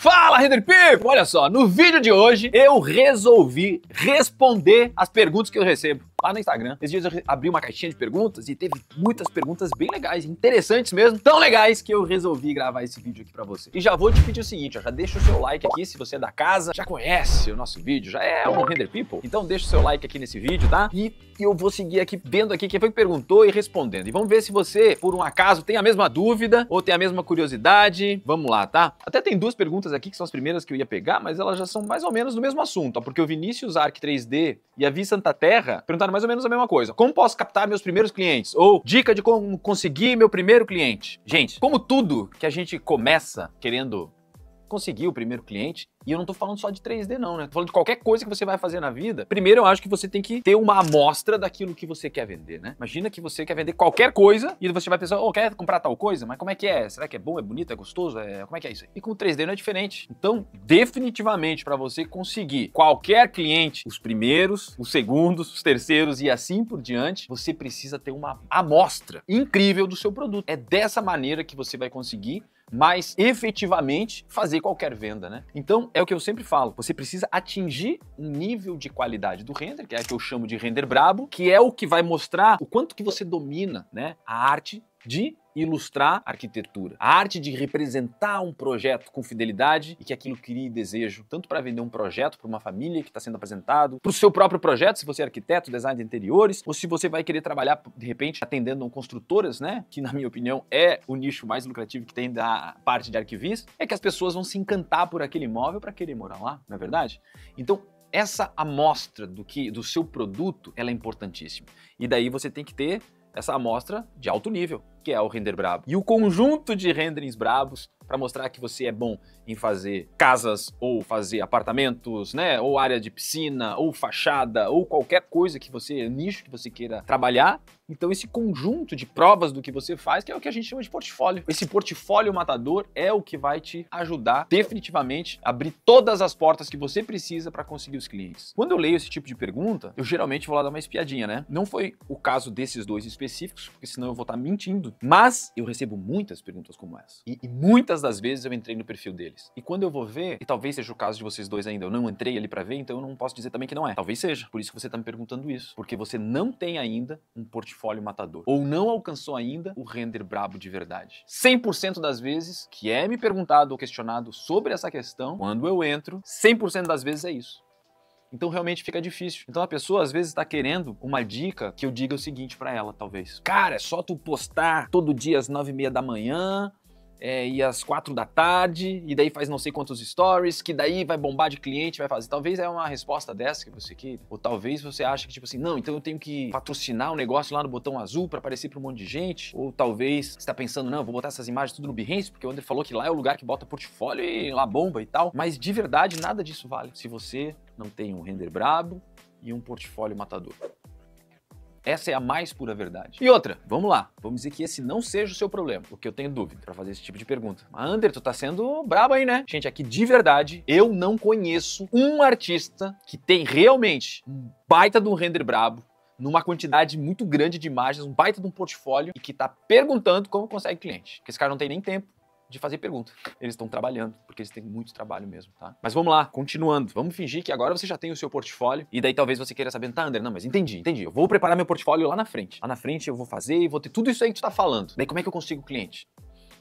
Fala, Render People! Olha só, no vídeo de hoje eu resolvi responder as perguntas que eu recebo lá no Instagram. Esses dias eu abri uma caixinha de perguntas e teve muitas perguntas bem legais, interessantes mesmo, tão legais que eu resolvi gravar esse vídeo aqui pra você. E já vou te pedir o seguinte, ó, já deixa o seu like aqui se você é da casa, já conhece o nosso vídeo, já é um Render People, então deixa o seu like aqui nesse vídeo, tá? E eu vou seguir aqui, vendo aqui quem foi que perguntou e respondendo. E vamos ver se você, por um acaso, tem a mesma dúvida ou tem a mesma curiosidade. Vamos lá, tá? Até tem duas perguntas aqui que são as primeiras que eu ia pegar, mas elas já são mais ou menos do mesmo assunto, ó, porque o Vinícius Arc 3D e a Vi Santa Terra perguntaram mais ou menos a mesma coisa. Como posso captar meus primeiros clientes? Ou dica de como conseguir meu primeiro cliente. Gente, como tudo que a gente começa querendo conseguir o primeiro cliente, e eu não tô falando só de 3D não, né? Tô falando de qualquer coisa que você vai fazer na vida. Primeiro eu acho que você tem que ter uma amostra daquilo que você quer vender, né? Imagina que você quer vender qualquer coisa e você vai pensar, oh, quer comprar tal coisa? Mas como é que é? Será que é bom, é bonito, é gostoso? Como é que é isso aí? E com o 3D não é diferente. Então, definitivamente, para você conseguir qualquer cliente, os primeiros, os segundos, os terceiros e assim por diante, você precisa ter uma amostra incrível do seu produto. É dessa maneira que você vai conseguir mais efetivamente fazer qualquer venda, né? Então, é o que eu sempre falo, você precisa atingir um nível de qualidade do render, que é o que eu chamo de render brabo, que é o que vai mostrar o quanto que você domina, né, a arte de ilustrar a arquitetura, a arte de representar um projeto com fidelidade e que aquilo crie desejo, tanto para vender um projeto para uma família que está sendo apresentado, para o seu próprio projeto, se você é arquiteto, design de interiores, ou se você vai querer trabalhar, de repente, atendendo construtoras, né, que na minha opinião é o nicho mais lucrativo que tem da parte de arquivista, é que as pessoas vão se encantar por aquele imóvel para querer morar lá, não é verdade? Então, essa amostra do seu produto, ela é importantíssima. E daí você tem que ter essa amostra de alto nível, que é o render brabo. E o conjunto de renderings brabos para mostrar que você é bom em fazer casas ou fazer apartamentos, né, ou área de piscina, ou fachada, ou qualquer coisa que você, nicho que você queira trabalhar. Então esse conjunto de provas do que você faz, que é o que a gente chama de portfólio. Esse portfólio matador é o que vai te ajudar definitivamente a abrir todas as portas que você precisa para conseguir os clientes. Quando eu leio esse tipo de pergunta, eu geralmente vou lá dar uma espiadinha, né? Não foi o caso desses dois específicos, porque senão eu vou estar mentindo, mas eu recebo muitas perguntas como essa. E muitas das vezes eu entrei no perfil deles. E quando eu vou ver, e talvez seja o caso de vocês dois ainda, eu não entrei ali para ver, então eu não posso dizer também que não é. Talvez seja, por isso que você tá me perguntando isso. Porque você não tem ainda um portfólio matador. Ou não alcançou ainda o render brabo de verdade. 100% das vezes que é me perguntado ou questionado sobre essa questão, quando eu entro, 100% das vezes é isso. Então realmente fica difícil. Então a pessoa às vezes está querendo uma dica que eu diga o seguinte para ela, talvez. Cara, é só tu postar todo dia às 9h30 da manhã, e às 4 da tarde, e daí faz não sei quantos stories, que daí vai bombar de cliente, vai fazer. Talvez é uma resposta dessa que você queira. Ou talvez você ache que, tipo assim, não, então eu tenho que patrocinar um negócio lá no botão azul para aparecer para um monte de gente. Ou talvez você está pensando, não, vou botar essas imagens tudo no Behance, porque o André falou que lá é o lugar que bota portfólio e lá bomba e tal. Mas de verdade, nada disso vale se você não tem um render brabo e um portfólio matador. Essa é a mais pura verdade. E outra, vamos lá, vamos dizer que esse não seja o seu problema, porque eu tenho dúvida pra fazer esse tipo de pergunta. Mas Ander, tu tá sendo brabo aí, né? Gente, aqui de verdade, eu não conheço um artista que tem realmente um baita de um render brabo, numa quantidade muito grande de imagens, um baita de um portfólio e que tá perguntando como consegue cliente. Porque esse cara não tem nem tempo de fazer pergunta. Eles estão trabalhando, porque eles têm muito trabalho mesmo, tá? Mas vamos lá, continuando. Vamos fingir que agora você já tem o seu portfólio e daí talvez você queira saber, tá, André, não, mas entendi. Eu vou preparar meu portfólio lá na frente. Lá na frente eu vou fazer e vou ter tudo isso aí que tu tá falando. Daí como é que eu consigo cliente?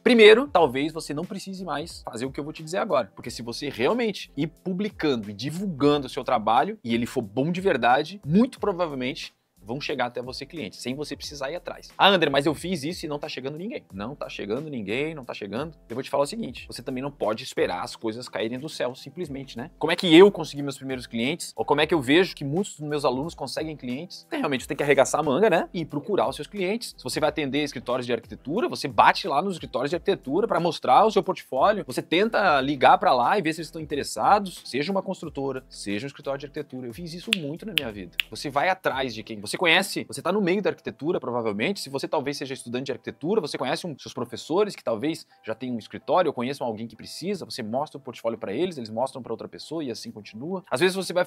Primeiro, talvez você não precise mais fazer o que eu vou te dizer agora. Porque se você realmente ir publicando e divulgando o seu trabalho e ele for bom de verdade, muito provavelmente vão chegar até você clientes, sem você precisar ir atrás. Ah, André, mas eu fiz isso e não tá chegando ninguém. Não tá chegando ninguém, não tá chegando. Eu vou te falar o seguinte, você também não pode esperar as coisas caírem do céu, simplesmente, né? Como é que eu consegui meus primeiros clientes? Ou como é que eu vejo que muitos dos meus alunos conseguem clientes? Realmente, você tem que arregaçar a manga, né? E procurar os seus clientes. Se você vai atender escritórios de arquitetura, você bate lá nos escritórios de arquitetura para mostrar o seu portfólio. Você tenta ligar para lá e ver se eles estão interessados. Seja uma construtora, seja um escritório de arquitetura. Eu fiz isso muito na minha vida. Você vai atrás de quem? Você conhece, você tá no meio da arquitetura, provavelmente. Se você talvez seja estudante de arquitetura, você conhece seus professores que talvez já tenham um escritório ou conheçam alguém que precisa, você mostra o portfólio para eles mostram para outra pessoa e assim continua. Às vezes você vai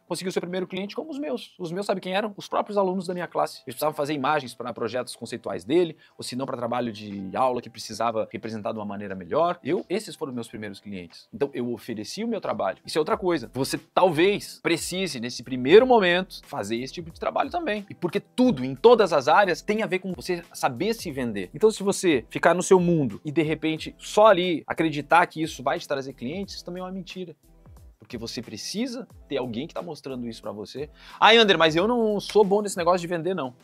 conseguir o seu primeiro cliente como os meus. Os meus, sabe quem eram? Os próprios alunos da minha classe. Eles precisavam fazer imagens para projetos conceituais dele, ou se não para trabalho de aula que precisava representar de uma maneira melhor. Esses foram meus primeiros clientes. Então eu ofereci o meu trabalho. Isso é outra coisa. Você talvez precise, nesse primeiro momento, fazer esse tipo de trabalho também. E porque tudo, em todas as áreas, tem a ver com você saber se vender. Então se você ficar no seu mundo e de repente só ali acreditar que isso vai te trazer clientes, isso também é uma mentira. Porque você precisa ter alguém que está mostrando isso para você. Ah, Ander, mas eu não sou bom nesse negócio de vender, não.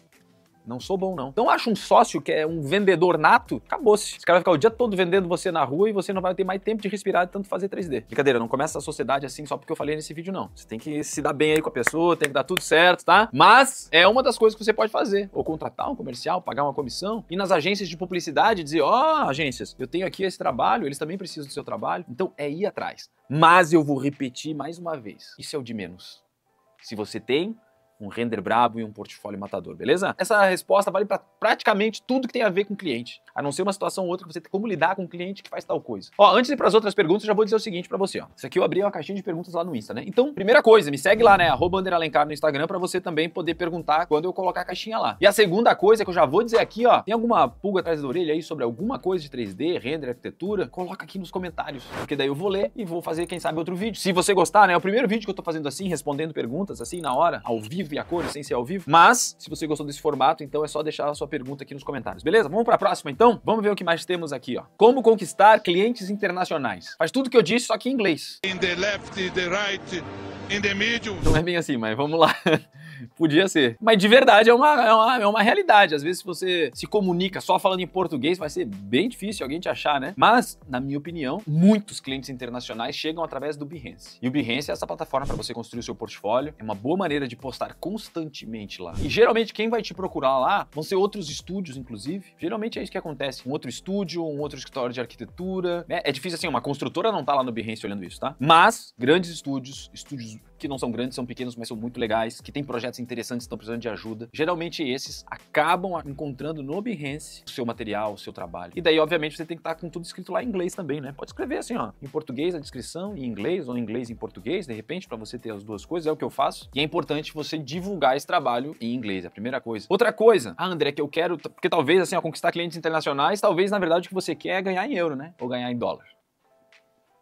Não sou bom, não. Então acha um sócio que é um vendedor nato, acabou-se. Esse cara vai ficar o dia todo vendendo você na rua e você não vai ter mais tempo de respirar de tanto fazer 3D. Brincadeira, não começa a sociedade assim só porque eu falei nesse vídeo, não. Você tem que se dar bem aí com a pessoa, tem que dar tudo certo, tá? Mas é uma das coisas que você pode fazer. Ou contratar um comercial, pagar uma comissão, ir nas agências de publicidade e dizer, agências, eu tenho aqui esse trabalho, eles também precisam do seu trabalho. Então é ir atrás. Mas eu vou repetir mais uma vez, isso é o de menos. Se você tem um render brabo e um portfólio matador, beleza? Essa resposta vale para praticamente tudo que tem a ver com o cliente, a não ser uma situação ou outra que você tem como lidar com um cliente que faz tal coisa. Antes de ir para as outras perguntas, eu já vou dizer o seguinte para você, Isso aqui eu abri uma caixinha de perguntas lá no Insta, né? Então, primeira coisa, me segue lá, né? @AnderAlencar no Instagram para você também poder perguntar quando eu colocar a caixinha lá. E a segunda coisa que eu já vou dizer aqui, tem alguma pulga atrás da orelha aí sobre alguma coisa de 3D, render, arquitetura? Coloca aqui nos comentários, porque daí eu vou ler e vou fazer, quem sabe, outro vídeo. Se você gostar, né? É o primeiro vídeo que eu tô fazendo assim, respondendo perguntas assim na hora, ao vivo e a cores, sem ser ao vivo. Mas, se você gostou desse formato, então é só deixar a sua pergunta aqui nos comentários, beleza? Vamos para a próxima, então? Vamos ver o que mais temos aqui, Como conquistar clientes internacionais. Faz tudo que eu disse, só que em inglês. In the left, in the right, in the middle. Não é bem assim, mas vamos lá. Podia ser. Mas de verdade é uma realidade. Às vezes, se você se comunica só falando em português, vai ser bem difícil alguém te achar, né? Mas, na minha opinião, muitos clientes internacionais chegam através do Behance. E o Behance é essa plataforma para você construir o seu portfólio. É uma boa maneira de postar constantemente lá. E geralmente quem vai te procurar lá vão ser outros estúdios, inclusive. Geralmente é isso que acontece. Um outro estúdio, um outro escritório de arquitetura, né? É difícil assim, uma construtora não tá lá no Behance olhando isso, tá? Mas grandes estúdios que não são grandes, são pequenos, mas são muito legais, que têm projetos interessantes, estão precisando de ajuda. Geralmente esses acabam encontrando no Behance o seu material, o seu trabalho. E daí, obviamente, você tem que estar com tudo escrito lá em inglês também, né? Pode escrever assim, em português a descrição, em inglês, ou em inglês e em português, de repente, para você ter as duas coisas, é o que eu faço. E é importante você divulgar esse trabalho em inglês, é a primeira coisa. Outra coisa, André, que eu quero, porque talvez, assim, conquistar clientes internacionais, talvez, na verdade, o que você quer é ganhar em euro, né? Ou ganhar em dólar.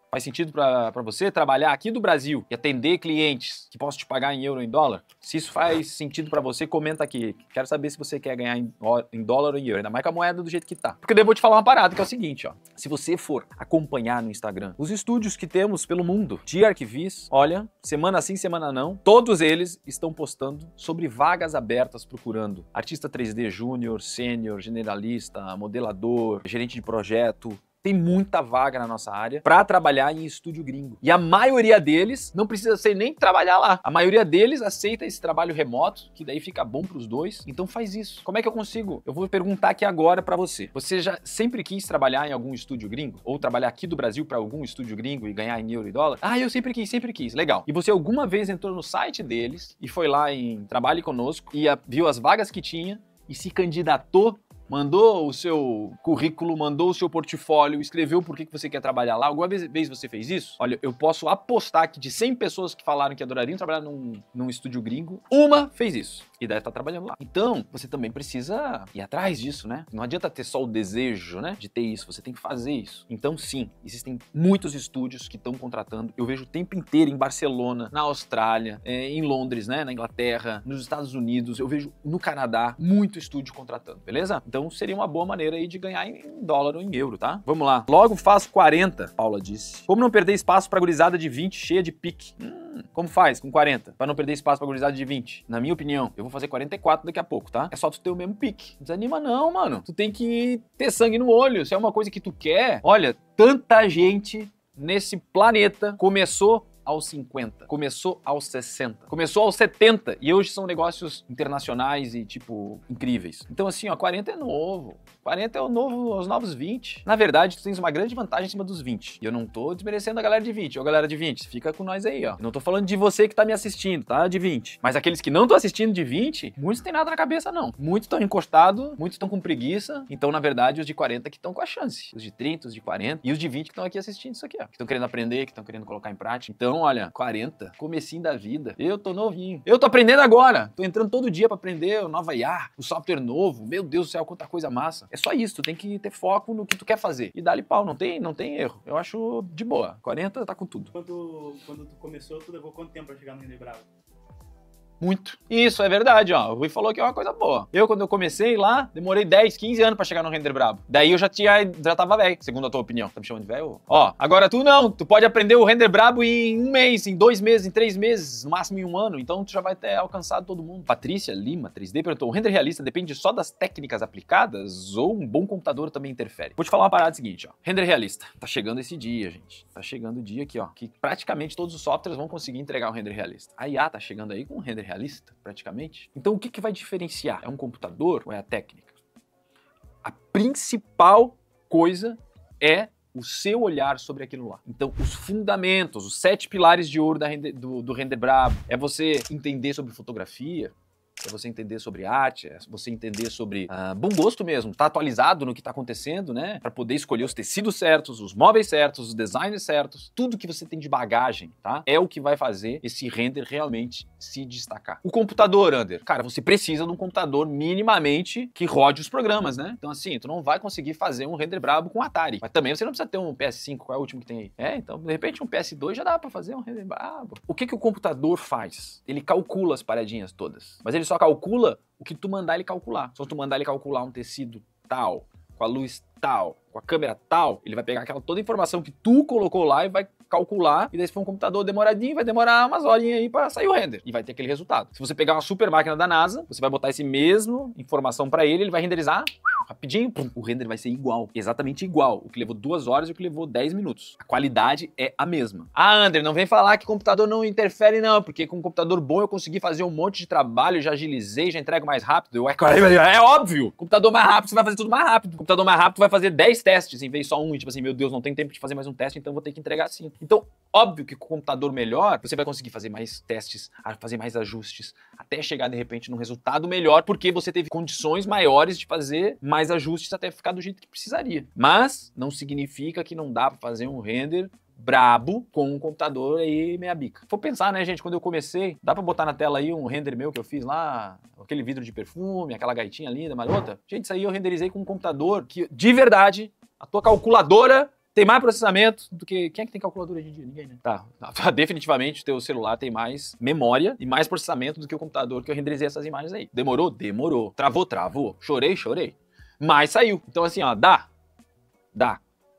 Faz sentido para você trabalhar aqui do Brasil e atender clientes que possam te pagar em euro ou em dólar? Se isso faz sentido para você, comenta aqui. Quero saber se você quer ganhar em dólar ou em euro, ainda mais com a moeda do jeito que tá. Porque daí eu vou te falar uma parada, que é o seguinte, Se você for acompanhar no Instagram os estúdios que temos pelo mundo de arquivis, olha, semana sim, semana não, todos eles estão postando sobre vagas abertas procurando artista 3D júnior, sênior, generalista, modelador, gerente de projeto. Tem muita vaga na nossa área para trabalhar em estúdio gringo. E a maioria deles não precisa ser nem trabalhar lá. A maioria deles aceita esse trabalho remoto, que daí fica bom para os dois. Então faz isso. Como é que eu consigo? Eu vou perguntar aqui agora para você. Você já sempre quis trabalhar em algum estúdio gringo? Ou trabalhar aqui do Brasil para algum estúdio gringo e ganhar em euro e dólar? Eu sempre quis. Legal. E você alguma vez entrou no site deles e foi lá em Trabalhe Conosco e viu as vagas que tinha e se candidatou? Mandou o seu currículo, mandou o seu portfólio, escreveu por que você quer trabalhar lá. Alguma vez você fez isso? Olha, eu posso apostar que de 100 pessoas que falaram que adorariam trabalhar num estúdio gringo, uma fez isso. E deve estar trabalhando lá. Então, você também precisa ir atrás disso, né? Não adianta ter só o desejo, né, de ter isso. Você tem que fazer isso. Então, sim, existem muitos estúdios que estão contratando. Eu vejo o tempo inteiro em Barcelona, na Austrália, em Londres, né, na Inglaterra, nos Estados Unidos. Eu vejo no Canadá muito estúdio contratando, beleza? Então, seria uma boa maneira aí de ganhar em dólar ou em euro, tá? Vamos lá. Logo faço 40, Paula disse. Como não perder espaço pra gurizada de 20 cheia de pique? Como faz com 40? Pra não perder espaço pra gurizada de 20? Na minha opinião, eu vou fazer 44 daqui a pouco, tá? É só tu ter o mesmo pique. Não desanima não, mano. Tu tem que ter sangue no olho. Se é uma coisa que tu quer... Olha, tanta gente nesse planeta começou aos 50, começou aos 60, começou aos 70 e hoje são negócios internacionais e, tipo, incríveis. Então, assim, ó, 40 é novo. 40 é os novos 20. Na verdade, tu tens uma grande vantagem em cima dos 20. E eu não tô desmerecendo a galera de 20. Ô, galera de 20, fica com nós aí, ó. Eu não tô falando de você que tá me assistindo, tá? De 20. Mas aqueles que não estão assistindo de 20, muitos têm nada na cabeça, não. Muitos estão encostados, muitos estão com preguiça. Então, na verdade, os de 40 que estão com a chance. Os de 30, os de 40 e os de 20 que estão aqui assistindo isso aqui, ó. Que estão querendo aprender, que estão querendo colocar em prática. Então, olha, 40, comecinho da vida. Eu tô novinho. Eu tô aprendendo agora. Tô entrando todo dia pra aprender o nova IA, o software novo. Meu Deus do céu, quanta coisa massa. É só isso, tu tem que ter foco no que tu quer fazer. E dá-lhe pau, não tem erro. Eu acho de boa. 40 tá com tudo. Quando tu começou, tu levou quanto tempo pra chegar no Render Bravo? Muito. Isso, é verdade, ó. O Rui falou que é uma coisa boa. Quando eu comecei lá, demorei 10, 15 anos pra chegar no Render Brabo. Daí eu já tava velho, segundo a tua opinião. Tá me chamando de velho? Ó, agora tu não. Tu pode aprender o Render Brabo em 1 mês, em 2 meses, em 3 meses, no máximo em 1 ano. Então tu já vai ter alcançado todo mundo. Patrícia Lima, 3D, perguntou: o render realista depende só das técnicas aplicadas ou um bom computador também interfere? Vou te falar uma parada seguinte, ó. Render realista. Tá chegando esse dia, gente. Tá chegando o dia aqui, ó, que praticamente todos os softwares vão conseguir entregar o render realista. A IA tá chegando aí com o render realista, praticamente. Então o que vai diferenciar? É um computador ou é a técnica? A principal coisa é o seu olhar sobre aquilo lá. Então, os fundamentos, os 7 pilares de ouro do Render Brabo, é você entender sobre fotografia, é você entender sobre arte, é você entender sobre bom gosto mesmo, tá atualizado no que tá acontecendo, né? Pra poder escolher os tecidos certos, os móveis certos, os designs certos, tudo que você tem de bagagem, tá? É o que vai fazer esse render realmente se destacar. O computador, Ander, cara, você precisa de um computador minimamente que rode os programas, né? Então, assim, tu não vai conseguir fazer um render brabo com Atari, mas também você não precisa ter um PS5, qual é o último que tem aí? Então, de repente, um PS2 já dá pra fazer um render brabo. O que o computador faz? Ele calcula as paradinhas todas, mas ele só calcula o que tu mandar ele calcular. Se tu mandar ele calcular um tecido tal, com a luz tal, com a câmera tal, ele vai pegar toda a informação que tu colocou lá e vai calcular, e daí se for um computador demoradinho, vai demorar umas horinhas aí pra sair o render, e vai ter aquele resultado. Se você pegar uma super máquina da NASA, você vai botar esse mesmo informação pra ele vai renderizar rapidinho, pum, o render vai ser igual, exatamente igual, o que levou 2 horas e o que levou 10 minutos. A qualidade é a mesma. Ah, André, não vem falar que computador não interfere não, porque com um computador bom eu consegui fazer um monte de trabalho, já agilizei, já entrego mais rápido. É óbvio! Computador mais rápido, você vai fazer tudo mais rápido. Computador mais rápido vai fazer 10 testes em vez de só um, e tipo assim, meu Deus, não tem tempo de fazer mais um teste, então vou ter que entregar assim. Então, óbvio que com o computador melhor, você vai conseguir fazer mais testes, fazer mais ajustes, até chegar de repente num resultado melhor, porque você teve condições maiores de fazer mais ajustes até ficar do jeito que precisaria. Mas não significa que não dá pra fazer um render brabo com um computador aí meia bica. Vou pensar, né, gente, quando eu comecei, dá pra botar na tela aí um render meu que eu fiz lá, aquele vidro de perfume, aquela gaitinha linda, marota. Gente, isso aí eu renderizei com um computador que, de verdade, a tua calculadora tem mais processamento do que... Quem é que tem calculadora hoje em dia? Ninguém, né? Tá. Definitivamente o teu celular tem mais memória e mais processamento do que o computador que eu renderizei essas imagens aí. Demorou? Demorou. Travou? Chorei. Mas saiu. Então assim, ó, dá.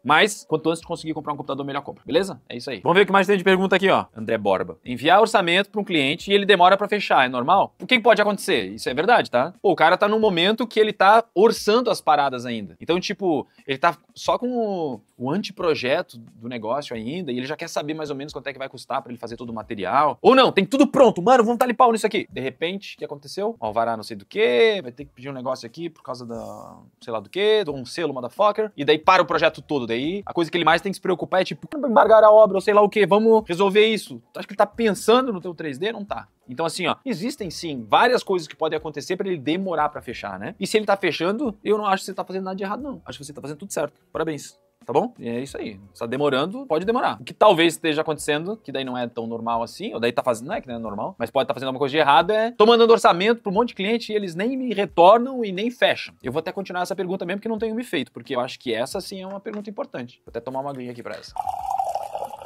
Mas, quanto antes de conseguir comprar um computador, melhor compra, beleza? É isso aí. Vamos ver o que mais tem de pergunta aqui, ó. André Borba. Enviar orçamento para um cliente e ele demora para fechar, é normal? O que pode acontecer? Isso é verdade, tá? Pô, o cara tá num momento que ele tá orçando as paradas ainda. Então, tipo, ele tá só com o anteprojeto do negócio ainda e ele já quer saber mais ou menos quanto é que vai custar para ele fazer todo o material. Ou não, tem tudo pronto. Mano, vamos dar-lhe pau nisso aqui. De repente, o que aconteceu? Alvará não sei do que, vai ter que pedir um negócio aqui por causa da... sei lá do que, de um selo, motherfucker. E daí para o projeto todo. Daí, a coisa que ele mais tem que se preocupar é tipo, embargar a obra ou sei lá o que, vamos resolver isso. Tu acha que ele tá pensando no teu 3D? Não tá. Então assim, ó, existem sim várias coisas que podem acontecer pra ele demorar pra fechar, né? E se ele tá fechando, eu não acho que você tá fazendo nada de errado, não. Acho que você tá fazendo tudo certo. Parabéns. Tá bom? E é isso aí. Se tá demorando, pode demorar. O que talvez esteja acontecendo, que daí não é tão normal assim, ou daí tá fazendo, não é que não é normal, mas pode estar fazendo alguma coisa de errado, tô mandando orçamento pra um monte de cliente e eles nem me retornam e nem fecham. Eu vou até continuar essa pergunta mesmo, porque não tenho me feito, porque eu acho que essa sim é uma pergunta importante. Vou até tomar uma aguinha aqui pra essa.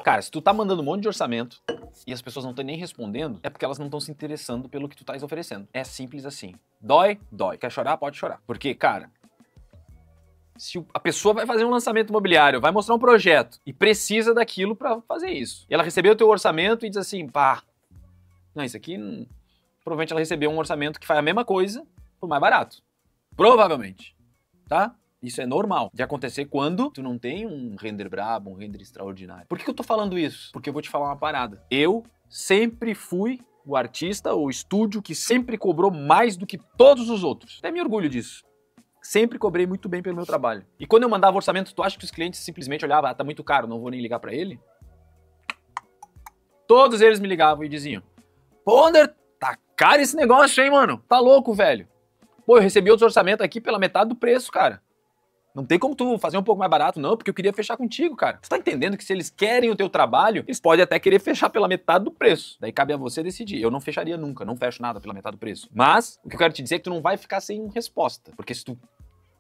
Cara, se tu tá mandando um monte de orçamento e as pessoas não estão nem respondendo, é porque elas não estão se interessando pelo que tu tá oferecendo. É simples assim. Dói? Quer chorar? Pode chorar. Porque, cara, se a pessoa vai fazer um lançamento imobiliário, vai mostrar um projeto e precisa daquilo pra fazer isso. E ela recebeu o teu orçamento e diz assim, pá, não, isso aqui, provavelmente ela recebeu um orçamento que faz a mesma coisa por mais barato. Provavelmente, tá? Isso é normal de acontecer quando tu não tem um render brabo, um render extraordinário. Por que eu tô falando isso? Porque eu vou te falar uma parada. Eu sempre fui o artista ou estúdio que sempre cobrou mais do que todos os outros. Até me orgulho disso. Sempre cobrei muito bem pelo meu trabalho. E quando eu mandava orçamento, tu acha que os clientes simplesmente olhavam, ah, tá muito caro, não vou nem ligar pra ele? Todos eles me ligavam e diziam, pô, Ander, tá caro esse negócio, hein, mano? Tá louco, velho. Pô, eu recebi outros orçamentos aqui pela metade do preço, cara. Não tem como tu fazer um pouco mais barato, não, porque eu queria fechar contigo, cara. Tu tá entendendo que se eles querem o teu trabalho, eles podem até querer fechar pela metade do preço. Daí cabe a você decidir. Eu não fecharia nunca, não fecho nada pela metade do preço. Mas, o que eu quero te dizer é que tu não vai ficar sem resposta. Porque se tu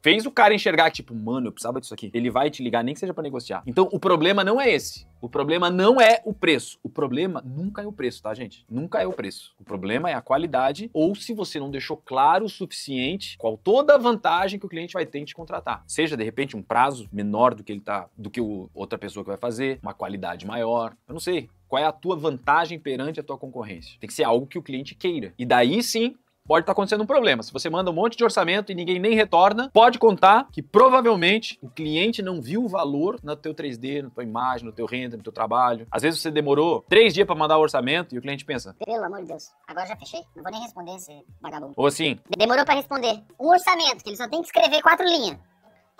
fez o cara enxergar que, tipo, mano, eu precisava disso aqui, ele vai te ligar, nem que seja pra negociar. Então, o problema não é esse. O problema não é o preço. O problema nunca é o preço, tá, gente? Nunca é o preço. O problema é a qualidade ou se você não deixou claro o suficiente qual toda a vantagem que o cliente vai ter em te contratar. Seja, de repente, um prazo menor do que outra pessoa que vai fazer, uma qualidade maior. Eu não sei. Qual é a tua vantagem perante a tua concorrência? Tem que ser algo que o cliente queira. E daí, sim, pode estar acontecendo um problema. Se você manda um monte de orçamento e ninguém nem retorna, pode contar que provavelmente o cliente não viu o valor no teu 3D, na tua imagem, no teu render, no teu trabalho. Às vezes você demorou 3 dias para mandar o orçamento e o cliente pensa, pelo amor de Deus, agora já fechei, não vou nem responder esse vagabundo. ou assim, Demorou para responder um orçamento, que ele só tem que escrever 4 linhas.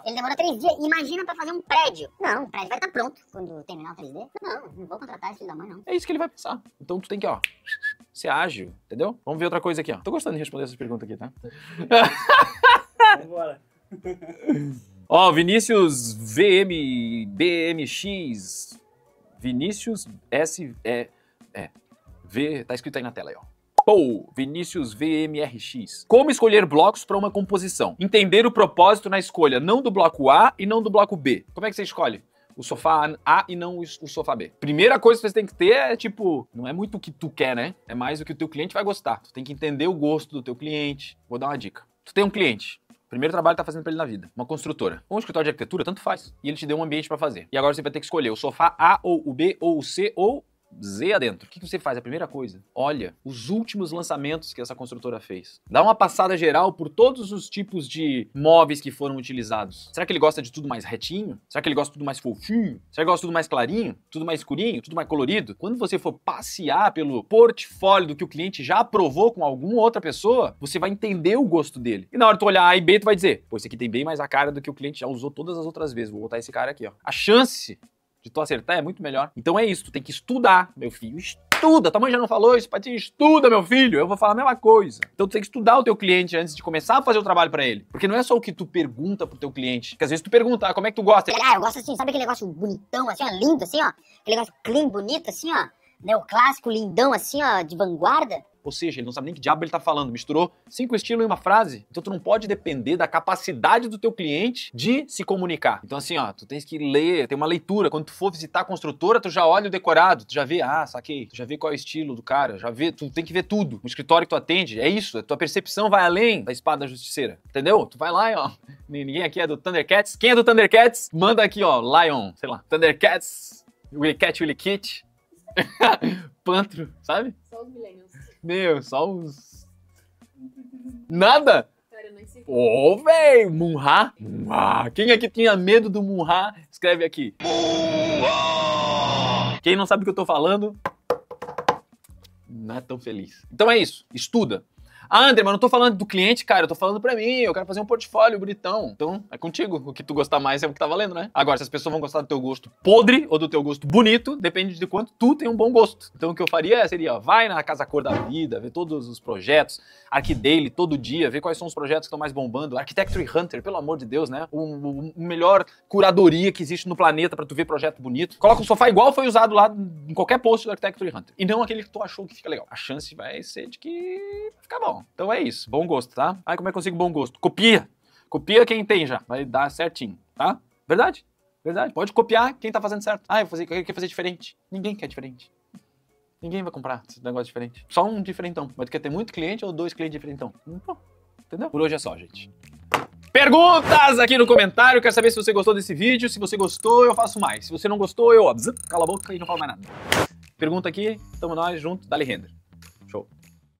Ele demora 3 dias, imagina pra fazer um prédio. Não, o prédio vai estar pronto quando terminar o 3D. Não vou contratar esse filho da mãe, não. é isso que ele vai pensar. Então tu tem que, ó, ser ágil, entendeu? Vamos ver outra coisa aqui, ó. Tô gostando de responder essas perguntas aqui, tá? Vambora. Ó, Vinícius BMX. Vinícius tá escrito aí na tela aí, ó. Pô, Vinícius VMRX. Como escolher blocos para uma composição? Entender o propósito na escolha, não do bloco A e não do bloco B. Como é que você escolhe? O sofá A e não o sofá B. Primeira coisa que você tem que ter é, tipo, não é muito o que tu quer, né? É mais o que o teu cliente vai gostar. Tu tem que entender o gosto do teu cliente. Vou dar uma dica. Tu tem um cliente. Primeiro trabalho que tá fazendo pra ele na vida. Uma construtora. Ou um escritório de arquitetura, tanto faz. E ele te deu um ambiente pra fazer. E agora você vai ter que escolher o sofá A ou o B ou o C ou Z adentro. O que você faz? A primeira coisa, olha os últimos lançamentos que essa construtora fez. Dá uma passada geral por todos os tipos de móveis que foram utilizados. Será que ele gosta de tudo mais retinho? Será que ele gosta de tudo mais fofinho? Será que ele gosta de tudo mais clarinho? Tudo mais escurinho? Tudo mais colorido? Quando você for passear pelo portfólio do que o cliente já aprovou com alguma outra pessoa, você vai entender o gosto dele. E na hora de tu olhar A e B, tu vai dizer, pô, esse aqui tem bem mais a cara do que o cliente já usou todas as outras vezes. Vou botar esse cara aqui, ó. A chance de tu acertar é muito melhor. Então é isso, tu tem que estudar, meu filho. Estuda! Tua mãe já não falou isso pra ti? Estuda, meu filho! Eu vou falar a mesma coisa. Então tu tem que estudar o teu cliente antes de começar a fazer o trabalho pra ele. Porque não é só o que tu pergunta pro teu cliente. Porque às vezes tu pergunta, ah, como é que tu gosta? Eu gosto assim, sabe aquele negócio bonitão, assim, ó, lindo, assim, ó? Aquele negócio clean, bonito, assim, ó? Neoclássico, lindão, assim, ó, de vanguarda. Ou seja, ele não sabe nem que diabo ele tá falando. Misturou 5 estilos em uma frase. Então tu não pode depender da capacidade do teu cliente de se comunicar. Então assim, ó, tu tens que ler, tem uma leitura. Quando tu for visitar a construtora, tu já olha o decorado, tu já vê, ah, saquei. Tu já vê qual é o estilo do cara, já vê, tu tem que ver tudo. O escritório que tu atende, é isso. A tua percepção vai além da espada da justiceira. Entendeu? Tu vai lá e, ó, ninguém aqui é do Thundercats. Quem é do Thundercats? Manda aqui, ó, Lion, sei lá, Thundercats, Willy Cat, Willy Kit. Pantro, sabe? Só os millennials. Meu, só os... Nada? Cara, eu nem sei. Ô, velho, Munha. Quem aqui tinha medo do Munha, escreve aqui. Quem não sabe o que eu tô falando, não é tão feliz. Então é isso, estuda. Ah, André, mas não tô falando do cliente, cara, eu tô falando pra mim, eu quero fazer um portfólio bonitão. Então, é contigo, o que tu gostar mais é o que tá valendo, né? Agora, se as pessoas vão gostar do teu gosto podre ou do teu gosto bonito, depende de quanto tu tem um bom gosto. Então, o que eu faria seria, ó, vai na Casa Cor da Vida, ver todos os projetos, ArchiDaily todo dia, ver quais são os projetos que estão mais bombando, Architecture Hunter, pelo amor de Deus, né? O melhor curadoria que existe no planeta pra tu ver projeto bonito. Coloca um sofá igual foi usado lá em qualquer post do Architecture Hunter. E não aquele que tu achou que fica legal. A chance vai ser de que fica bom. Então é isso, bom gosto, tá? Aí como é que eu consigo bom gosto? Copia! Copia quem tem já, vai dar certinho, tá? Verdade? Verdade. Pode copiar quem tá fazendo certo. Ah, eu quero fazer diferente. Ninguém quer diferente. Ninguém vai comprar esse negócio diferente. Só um diferentão. Mas tu quer ter muito cliente ou 2 clientes diferentão? Pô, entendeu? Por hoje é só, gente. Perguntas aqui no comentário. Quero saber se você gostou desse vídeo. Se você gostou, eu faço mais. Se você não gostou, eu cala a boca e não falo mais nada. Pergunta aqui, tamo nós junto, dá-lhe render.